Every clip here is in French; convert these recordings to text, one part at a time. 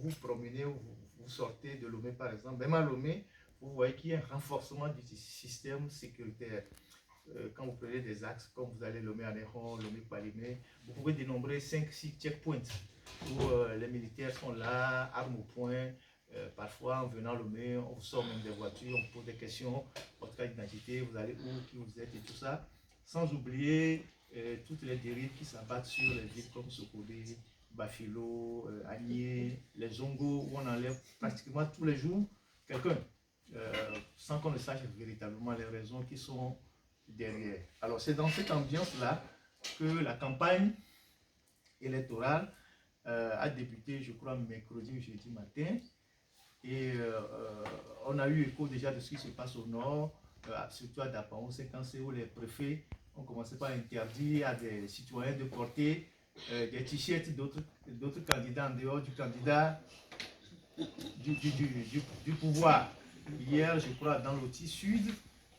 vous promenez, vous sortez de Lomé par exemple, même à Lomé, vous voyez qu'il y a un renforcement du système sécuritaire. Quand vous prenez des axes, comme vous allez Lomé Anéron, Lomé Palimé, vous pouvez dénombrer 5-6 checkpoints où les militaires sont là, armes au poing. Parfois, en venant Lomé, on vous sort même des voitures, on vous pose des questions, votre carte d'identité, vous allez où, qui vous êtes et tout ça. Sans oublier toutes les dérives qui s'abattent sur les villes comme Sokodé, Bafilo, Agné, les Zongo, où on enlève pratiquement tous les jours quelqu'un, sans qu'on ne sache véritablement les raisons qui sont derrière. Alors c'est dans cette ambiance-là que la campagne électorale a débuté, je crois, mercredi ou jeudi matin. Et on a eu écho déjà de ce qui se passe au nord, surtout à Dapao, c'est quand c'est où les préfets ont commencé par interdire à des citoyens de porter des t-shirts d'autres candidats en dehors du candidat du pouvoir. Hier, je crois, dans l'Oti Sud,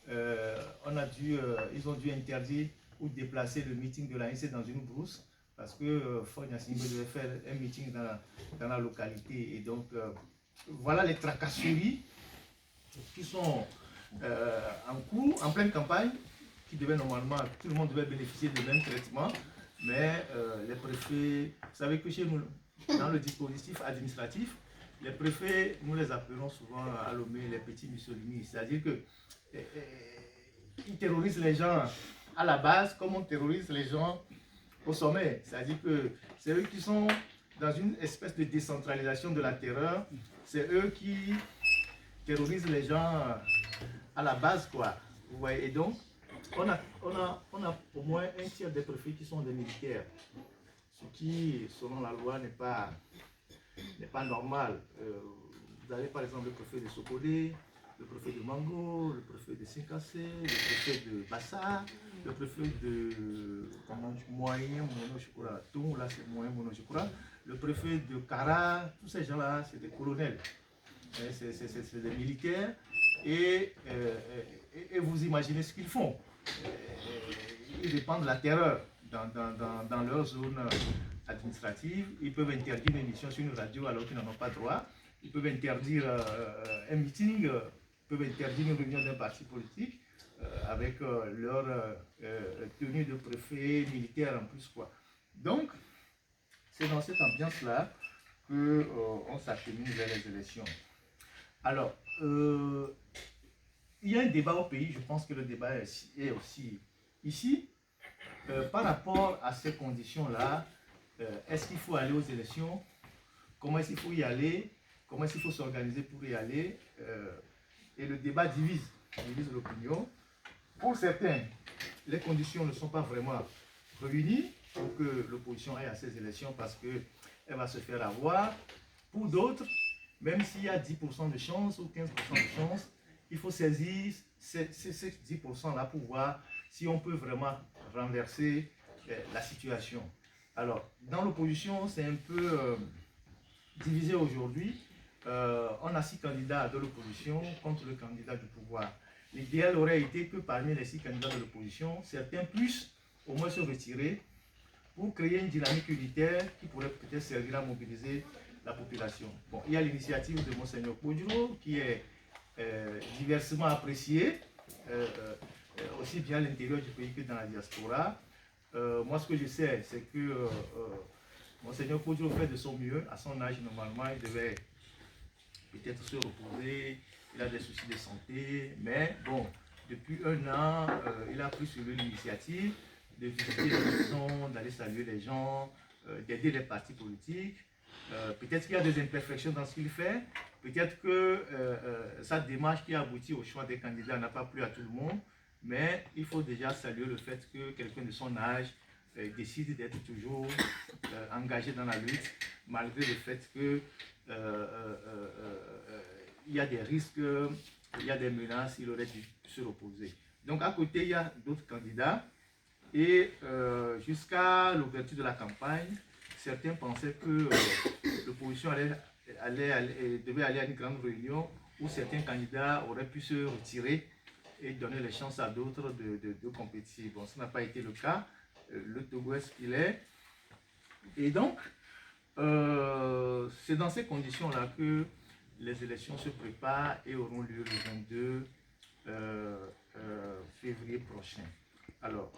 ils ont dû interdire ou déplacer le meeting de l'ANC dans une brousse parce que Fogna Simbe devait faire un meeting dans la localité. Et donc, voilà les tracasseries qui sont en cours, en pleine campagne, qui devaient normalement, tout le monde devait bénéficier du même traitement, mais les préfets, vous savez que chez nous, dans le dispositif administratif, les préfets, nous les appelons souvent à Lomé les petits Mussolini, c'est-à-dire que ils terrorisent les gens à la base comme on terrorise les gens au sommet, c'est-à-dire que c'est eux qui sont dans une espèce de décentralisation de la terreur, c'est eux qui terrorisent les gens à la base, quoi. Vous voyez, et donc, on a au moins un tiers des préfets qui sont des militaires, ce qui, selon la loi, n'est pas normal. Vous avez par exemple le préfet de Sokodé, le préfet de Mango, le préfet de Sinkassé, le préfet de Bassa, le préfet de Moyen, je crois, tout là c'est Moyen, je crois, le préfet de Kara, tous ces gens-là, c'est des colonels, c'est des militaires, et vous imaginez ce qu'ils font. Ils répandent de la terreur dans leur zone administrative. Ils peuvent interdire une émission sur une radio alors qu'ils n'en ont pas droit. Ils peuvent interdire un meeting, ils peuvent interdire une réunion d'un parti politique avec leur tenue de préfet militaire en plus, quoi. Donc, c'est dans cette ambiance-là qu'on s'achemine vers les élections. Alors, il y a un débat au pays, je pense que le débat est aussi ici. Par rapport à ces conditions-là, est-ce qu'il faut aller aux élections? Comment est-ce qu'il faut y aller? Comment est-ce qu'il faut s'organiser pour y aller? Et le débat divise l'opinion. Pour certains, les conditions ne sont pas vraiment réunies pour que l'opposition aille à ces élections parce qu'elle va se faire avoir. Pour d'autres, même s'il y a 10% de chance ou 15% de chance, il faut saisir ces 10%-là pour voir si on peut vraiment renverser la situation. Alors, dans l'opposition, c'est un peu divisé aujourd'hui. On a 6 candidats de l'opposition contre le candidat du pouvoir. L'idéal aurait été que parmi les 6 candidats de l'opposition, certains puissent au moins se retirer pour créer une dynamique unitaire qui pourrait peut-être servir à mobiliser la population. Bon, il y a l'initiative de Monseigneur Kodjo qui est diversement appréciée, aussi bien à l'intérieur du pays que dans la diaspora. Moi, ce que je sais, c'est que Monseigneur Kodjo fait de son mieux. À son âge, normalement, il devait peut-être se reposer. Il a des soucis de santé. Mais bon, depuis un an, il a pris sur lui l'initiative de visiter les maisons, d'aller saluer les gens, d'aider les partis politiques. Peut-être qu'il y a des imperfections dans ce qu'il fait. Peut-être que sa démarche qui aboutit au choix des candidats n'a pas plu à tout le monde. Mais il faut déjà saluer le fait que quelqu'un de son âge décide d'être toujours engagé dans la lutte, malgré le fait que il y a des risques, il y a des menaces, il aurait dû se reposer. Donc à côté, il y a d'autres candidats. Et jusqu'à l'ouverture de la campagne, certains pensaient que l'opposition devait aller à une grande réunion où certains candidats auraient pu se retirer et donner les chances à d'autres de compétir. Bon, ça n'a pas été le cas. Le Togo est ce qu'il est. Et donc, C'est dans ces conditions-là que les élections se préparent et auront lieu le 22 février prochain. Alors,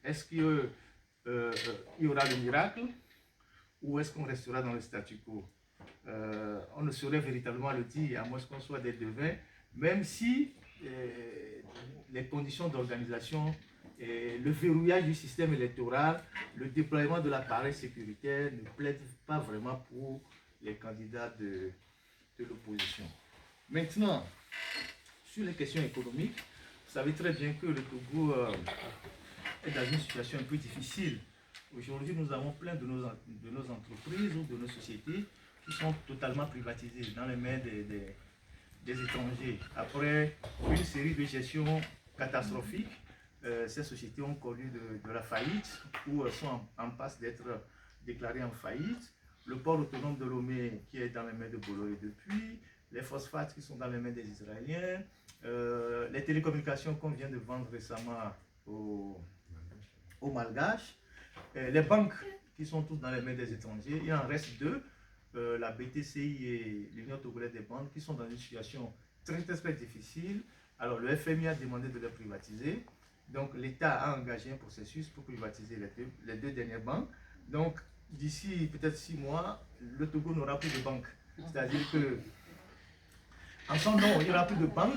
est-ce qu'il y aura le miracle ou est-ce qu'on restera dans le statu quo? On ne saurait véritablement le dire, à moins qu'on soit des devins, même si les conditions d'organisation, le verrouillage du système électoral, le déploiement de l'appareil sécuritaire ne plaident pas vraiment pour les candidats de l'opposition. Maintenant, sur les questions économiques, vous savez très bien que le Togo est dans une situation un peu difficile. Aujourd'hui, nous avons plein de nos entreprises ou de nos sociétés qui sont totalement privatisées dans les mains des étrangers. Après une série de gestions catastrophiques, ces sociétés ont connu de la faillite ou sont en passe d'être déclarées en faillite. Le port autonome de Lomé qui est dans les mains de Bolloré depuis, les phosphates qui sont dans les mains des Israéliens, les télécommunications qu'on vient de vendre récemment aux Malgaches, les banques qui sont toutes dans les mains des étrangers. Il en reste deux, la BTCI et l'Union togolaise des banques, qui sont dans une situation très difficile. Alors le FMI a demandé de les privatiser. Donc l'État a engagé un processus pour privatiser les deux dernières banques. Donc d'ici peut-être 6 mois, le Togo n'aura plus de banques. C'est-à-dire que, en son nom, il n'y aura plus de banques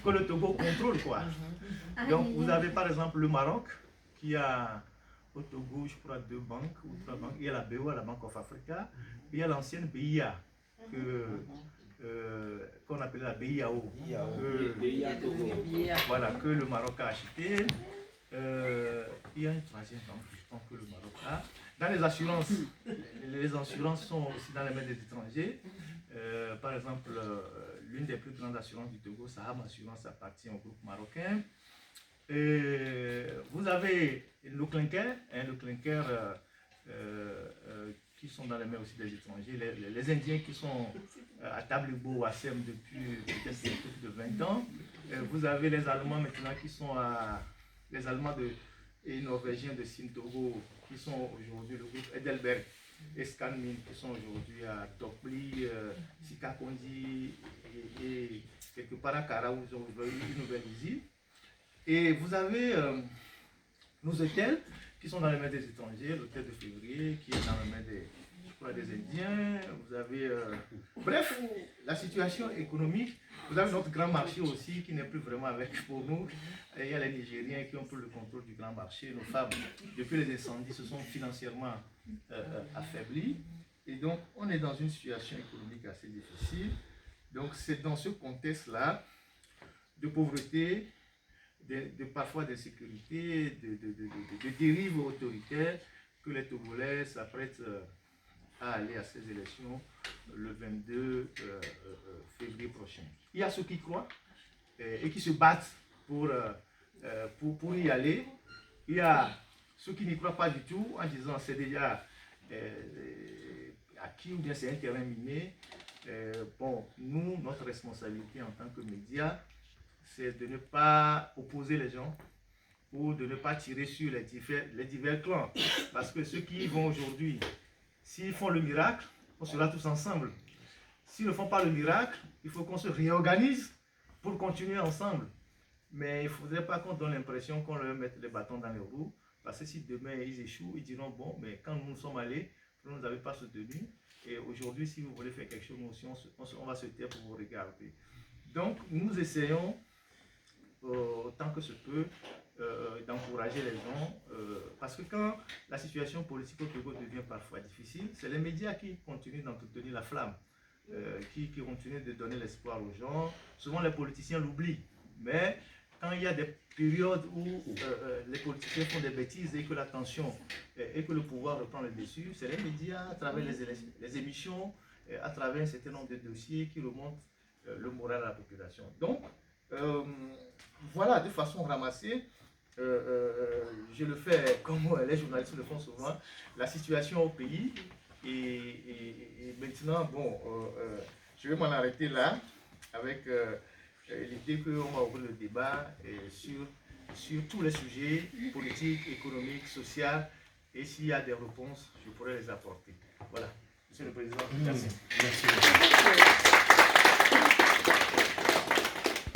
que le Togo contrôle, quoi. Donc vous avez par exemple le Maroc qui a au Togo, je crois, 2 banques ou 3 banques. Il y a la BOA, la Bank of Africa, et il y a l'ancienne BIA qu'on appelait la BIAO, voilà, que le Maroc a acheté. Il y a une troisième banque, je pense que le Maroc a. Dans les assurances sont aussi dans les mains des étrangers. Par exemple, l'une des plus grandes assurances du Togo, Saham Assurance, appartient au groupe marocain. Vous avez nos clinkers, qui sont dans les mains aussi des étrangers, les Indiens qui sont à Tablibo ou à Sem depuis peut-être plus de 20 ans. Vous avez les Allemands maintenant qui sont les Allemands et Norvégiens de Sintogo qui sont aujourd'hui le groupe Edelberg et Scanmin qui sont aujourd'hui à Tokli, Sikakondi et quelque part à Kara où ils ont ouvert une nouvelle usine. Et vous avez nos hôtels qui sont dans les mains des étrangers, l'hôtel de février qui est dans les mains des Indiens. Vous avez, bref, la situation économique. Vous avez notre grand marché aussi qui n'est plus vraiment avec pour nous. Et il y a les Nigériens qui ont pris le contrôle du grand marché. Nos femmes, depuis les incendies, se sont financièrement affaiblies. Et donc, on est dans une situation économique assez difficile. Donc, c'est dans ce contexte-là de pauvreté, parfois d'insécurité, de dérives autoritaires que les Togolais s'apprêtent à aller à ces élections le 22 février prochain. Il y a ceux qui croient et qui se battent pour y aller. Il y a ceux qui n'y croient pas du tout en disant c'est déjà acquis ou bien c'est un terrain miné. Bon, nous, notre responsabilité en tant que médias, c'est de ne pas opposer les gens ou de ne pas tirer sur les divers clans. Parce que ceux qui y vont aujourd'hui, s'ils font le miracle, on sera tous ensemble. S'ils ne font pas le miracle, il faut qu'on se réorganise pour continuer ensemble. Mais il ne faudrait pas qu'on donne l'impression qu'on leur mette les bâtons dans les roues. Parce que si demain ils échouent, ils diront bon, mais quand nous sommes allés, vous ne nous avez pas soutenu. Et aujourd'hui, si vous voulez faire quelque chose, nous aussi, on va se taire pour vous regarder. Donc, nous essayons autant que se peut d'encourager les gens parce que quand la situation politique au Togo devient parfois difficile, c'est les médias qui continuent d'entretenir la flamme, qui continuent de donner l'espoir aux gens. Souvent les politiciens l'oublient, mais quand il y a des périodes où les politiciens font des bêtises et que la tension et que le pouvoir reprend le dessus, c'est les médias à travers les émissions, à travers un certain nombre de dossiers qui remontent le moral à la population. Donc voilà, de façon ramassée, je le fais comme les journalistes le font souvent, la situation au pays. Et maintenant, bon, je vais m'en arrêter là avec l'idée qu'on va ouvrir le débat sur tous les sujets politiques, économiques, sociaux. Et s'il y a des réponses, je pourrais les apporter. Voilà. Monsieur le Président, merci. Merci beaucoup.